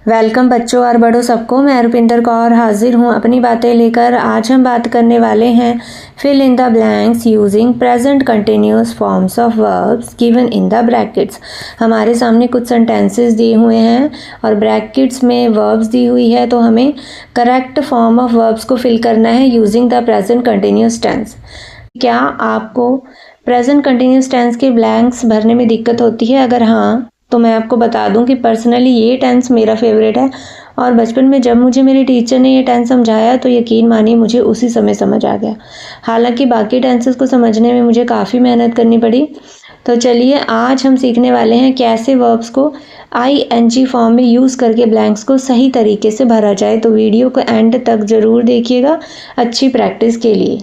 Welcome बच्चों और बड़ों सबको। मैं रुपिंदर कौर हाजिर हूँ अपनी बातें लेकर। आज हम बात करने वाले हैं fill in the blanks using present continuous forms of verbs given in the brackets. हमारे सामने कुछ सेंटेंसेस दिए हुए हैं और ब्रैकेट्स में वर्ब्स दी हुई है, तो हमें करेक्ट फॉर्म ऑफ वर्ब्स को फिल करना है using the present continuous tense. क्या आपको प्रेजेंट कंटिन्यूअस टेंस के ब्लैंक्स भरने में दिक्कत होती है? अगर हाँ, तो मैं आपको बता दूं कि पर्सनली ये टेंस मेरा फेवरेट है और बचपन में जब मुझे मेरे टीचर ने ये टेंस समझाया तो यकीन मानिए मुझे उसी समय समझ आ गया। हालांकि बाकी टेंसेस को समझने में मुझे काफ़ी मेहनत करनी पड़ी। तो चलिए आज हम सीखने वाले हैं कैसे वर्ब्स को ING फॉर्म में यूज़ करके ब्लैंक्स को सही तरीके से भरा जाए। तो वीडियो को एंड तक ज़रूर देखिएगा अच्छी प्रैक्टिस के लिए।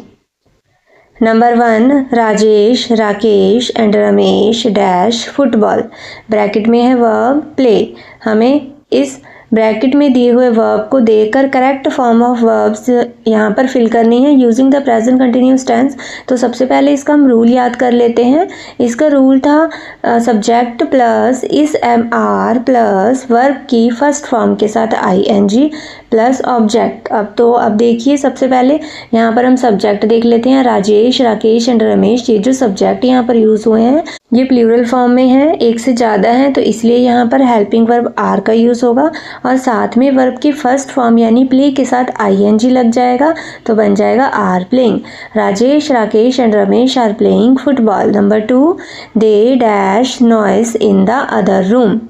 Number 1, Rajesh, Rakesh and Ramesh dash football. Bracket में है वर्ब प्ले। हमें इस ब्रैकेट में दिए हुए वर्ब को देकर करेक्ट फॉर्म ऑफ वर्ब्स यहाँ पर फिल करनी है using the present continuous tense. तो सबसे पहले इसका हम रूल याद कर लेते हैं। इसका रूल था सब्जेक्ट प्लस इस MR प्लस वर्ब की फर्स्ट फॉर्म के साथ ING प्लस ऑब्जेक्ट। अब देखिए सबसे पहले यहाँ पर हम सब्जेक्ट देख लेते हैं। राजेश, राकेश एंड रमेश, ये जो सब्जेक्ट यहाँ पर यूज़ हुए हैं ये प्लूरल फॉर्म में है, एक से ज़्यादा है, तो इसलिए यहाँ पर हेल्पिंग वर्ब आर का यूज़ होगा और साथ में वर्ब की फर्स्ट फॉर्म यानी प्ले के साथ ING लग जाएगा तो बन जाएगा are playing. Rajesh, Rakesh and Ramesh are playing football. Number 2, they dash noise in the other room.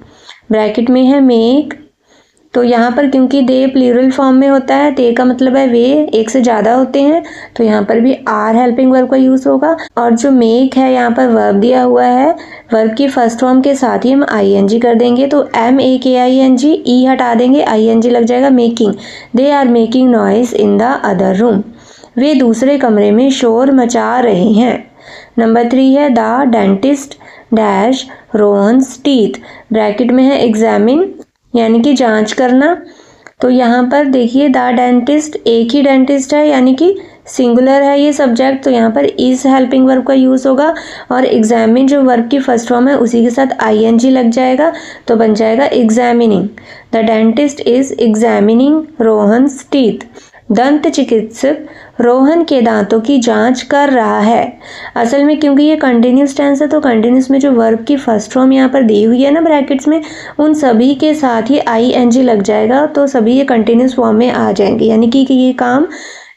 Bracket में है मेक। तो यहाँ पर क्योंकि दे प्लूरल फॉर्म में होता है, दे का मतलब है वे, एक से ज़्यादा होते हैं, तो यहाँ पर भी आर हेल्पिंग वर्ब का यूज़ होगा। और जो मेक है यहाँ पर वर्ब दिया हुआ है, वर्ब की फर्स्ट फॉर्म के साथ ही हम ING कर देंगे तो MAKING, ई हटा देंगे, ING लग जाएगा making. They are making noise in the other room. वे दूसरे कमरे में शोर मचा रहे हैं। नंबर 3 है the dentist dash Rohan's teeth. Bracket में है एग्जामिन यानी कि जांच करना। तो यहाँ पर देखिए द डेंटिस्ट, एक ही डेंटिस्ट है यानी कि सिंगुलर है ये सब्जेक्ट, तो यहाँ पर इस हेल्पिंग वर्ब का यूज़ होगा और एग्जामिन जो वर्ब की फर्स्ट फॉर्म है उसी के साथ ING लग जाएगा तो बन जाएगा examining. The dentist is examining Rohan's teeth. दंत चिकित्सक रोहन के दांतों की जांच कर रहा है। असल में क्योंकि ये कंटिन्यूस टेंस है तो कंटिन्यूस में जो वर्ब की फर्स्ट फॉर्म यहाँ पर दी हुई है ना ब्रैकेट्स में, उन सभी के साथ ही ING लग जाएगा तो सभी ये कंटिन्यूस फॉर्म में आ जाएंगे। यानी कि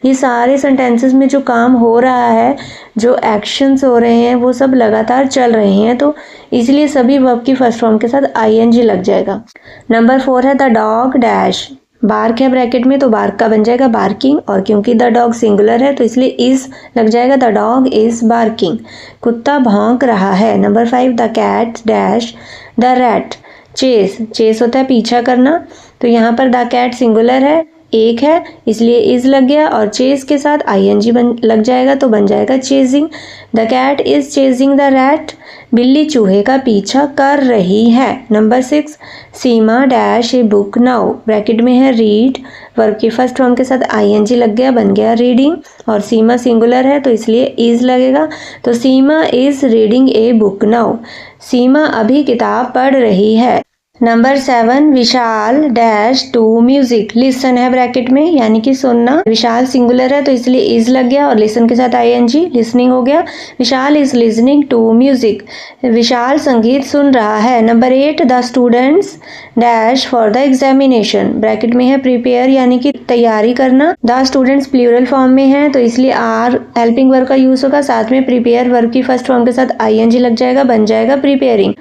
ये सारे सेंटेंसेस में जो काम हो रहा है, जो एक्शंस हो रहे हैं वो सब लगातार चल रहे हैं, तो इसलिए सभी वर्ब की फर्स्ट फॉर्म के साथ ING लग जाएगा। नंबर 4 है द डॉग डैश बार्क है ब्रैकेट में, तो बार्क का बन जाएगा बार्किंग और क्योंकि द डॉग सिंगुलर है तो इसलिए इज लग जाएगा, द डॉग इज बार्किंग। कुत्ता भौंक रहा है। Number 5 the cat dash the rat chase होता है पीछा करना, तो यहाँ पर द कैट सिंगुलर है, एक है, इसलिए इज लग गया और चेस के साथ ING लग जाएगा तो बन जाएगा chasing. The cat is chasing the rat. बिल्ली चूहे का पीछा कर रही है। Number 6 Seema dash a book now. Bracket में है रीड, वर्ब की फर्स्ट फॉर्म के साथ ING लग गया, बन गया रीडिंग और सीमा सिंगुलर है तो इसलिए इज लगेगा, तो Seema is reading a book now. Seema अभी किताब पढ़ रही है। Number 7 Vishal dash to music. Listen है ब्रैकेट में यानी कि सुनना। विशाल सिंगुलर है तो इसलिए इज लग गया और लिसन के साथ ING, लिसनिंग हो गया। विशाल इज लिसनिंग टू म्यूजिक। विशाल संगीत सुन रहा है। Number 8 the students dash for the examination. Bracket में है प्रिपेयर यानी कि तैयारी करना। द स्टूडेंट्स प्लूरल फॉर्म में है तो इसलिए आर हेल्पिंग वर्ब का यूज होगा, साथ में प्रिपेयर वर्ब की फर्स्ट फॉर्म के साथ ING लग जाएगा, बन जाएगा preparing.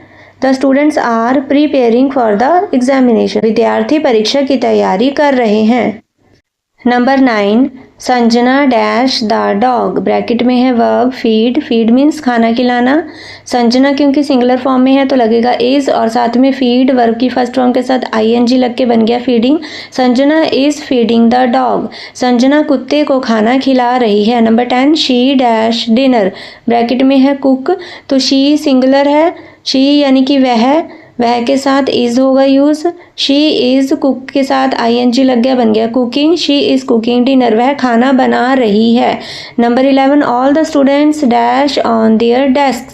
The students are preparing for the examination. विद्यार्थी परीक्षा की तैयारी कर रहे हैं। Number 9 Sanjana dash the dog. Bracket में है वर्ब फीड, फीड मीन्स खाना खिलाना। संजना क्योंकि सिंगुलर फॉर्म में है तो लगेगा इज और साथ में फीड वर्ब की फर्स्ट फॉर्म के साथ ING लग के बन गया feeding. Sanjana is feeding the dog. Sanjana कुत्ते को खाना खिला रही है। Number 10 she dash dinner. Bracket में है कुक, तो शी सिंगुलर है, शी यानी कि वह के साथ इज होगा यूज। शी इज कुक के साथ ING लग गया, बन गया cooking. She is cooking dinner, वह खाना बना रही है। Number 11 all the students dash on their desk.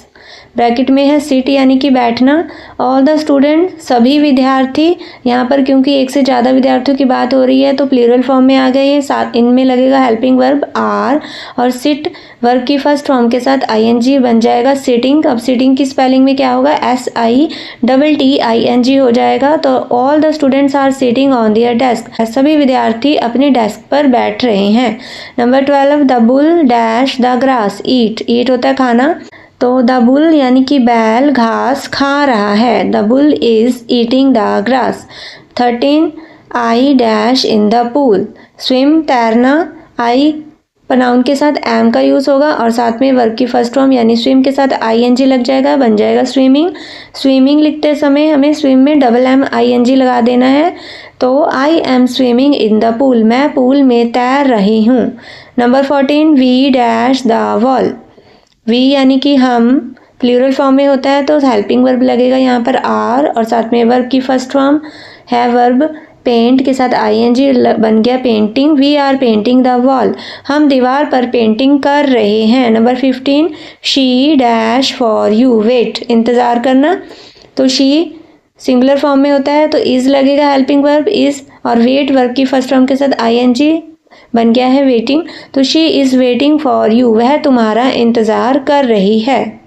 Bracket में है सिट यानी कि बैठना। ऑल द स्टूडेंट सभी विद्यार्थी, यहाँ पर क्योंकि एक से ज़्यादा विद्यार्थियों की बात हो रही है तो प्लूरल फॉर्म में आ गई है। साथ इनमें लगेगा हेल्पिंग वर्ब आर और सिट वर्ब की फर्स्ट फॉर्म के साथ आईएनजी बन जाएगा सिटिंग। अब सिटिंग की स्पेलिंग में क्या होगा, SITTING हो जाएगा। तो all the students are sitting on their desk, सभी विद्यार्थी अपने डेस्क पर बैठ रहे हैं। Number 12, the bull dash the grass eat, eat होता है खाना, तो द बुल यानी कि बैल घास खा रहा है, the bull is eating the grass. 13, I dash in the pool, swim तैरना, आई प्रोनाउन के साथ एम का यूज़ होगा और साथ में वर्ब की फर्स्ट फॉर्म यानी स्विम के साथ ING लग जाएगा, बन जाएगा स्विमिंग। स्विमिंग लिखते समय हमें स्विम में MING लगा देना है, तो I am swimming in the pool, मैं पूल में तैर रही हूँ। Number 14, we dash the wall, we यानी कि हम, प्लूरल फॉर्म में होता है तो हेल्पिंग वर्ब लगेगा यहाँ पर आर और साथ में वर्ब की फर्स्ट फॉर्म है वर्ब पेंट के साथ ING बन गया painting. We are painting the wall, हम दीवार पर पेंटिंग कर रहे हैं। Number 15, she dash for you, wait इंतज़ार करना, तो शी सिंगुलर फॉर्म में होता है तो इज़ लगेगा हेल्पिंग वर्ब इज़ और वेट वर्ब की फर्स्ट फॉर्म के साथ ING बन गया है वेटिंग, तो she is waiting for you, वह तुम्हारा इंतज़ार कर रही है।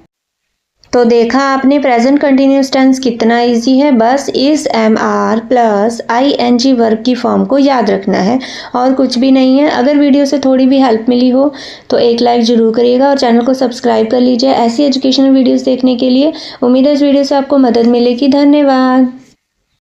तो देखा आपने प्रेजेंट कंटिन्यूस टेंस कितना इजी है, बस इस MR प्लस ING वर्ब की फॉर्म को याद रखना है और कुछ भी नहीं है। अगर वीडियो से थोड़ी भी हेल्प मिली हो तो एक लाइक ज़रूर करिएगा और चैनल को सब्सक्राइब कर लीजिए ऐसी एजुकेशनल वीडियोस देखने के लिए। उम्मीद है इस वीडियो से आपको मदद मिलेगी। धन्यवाद।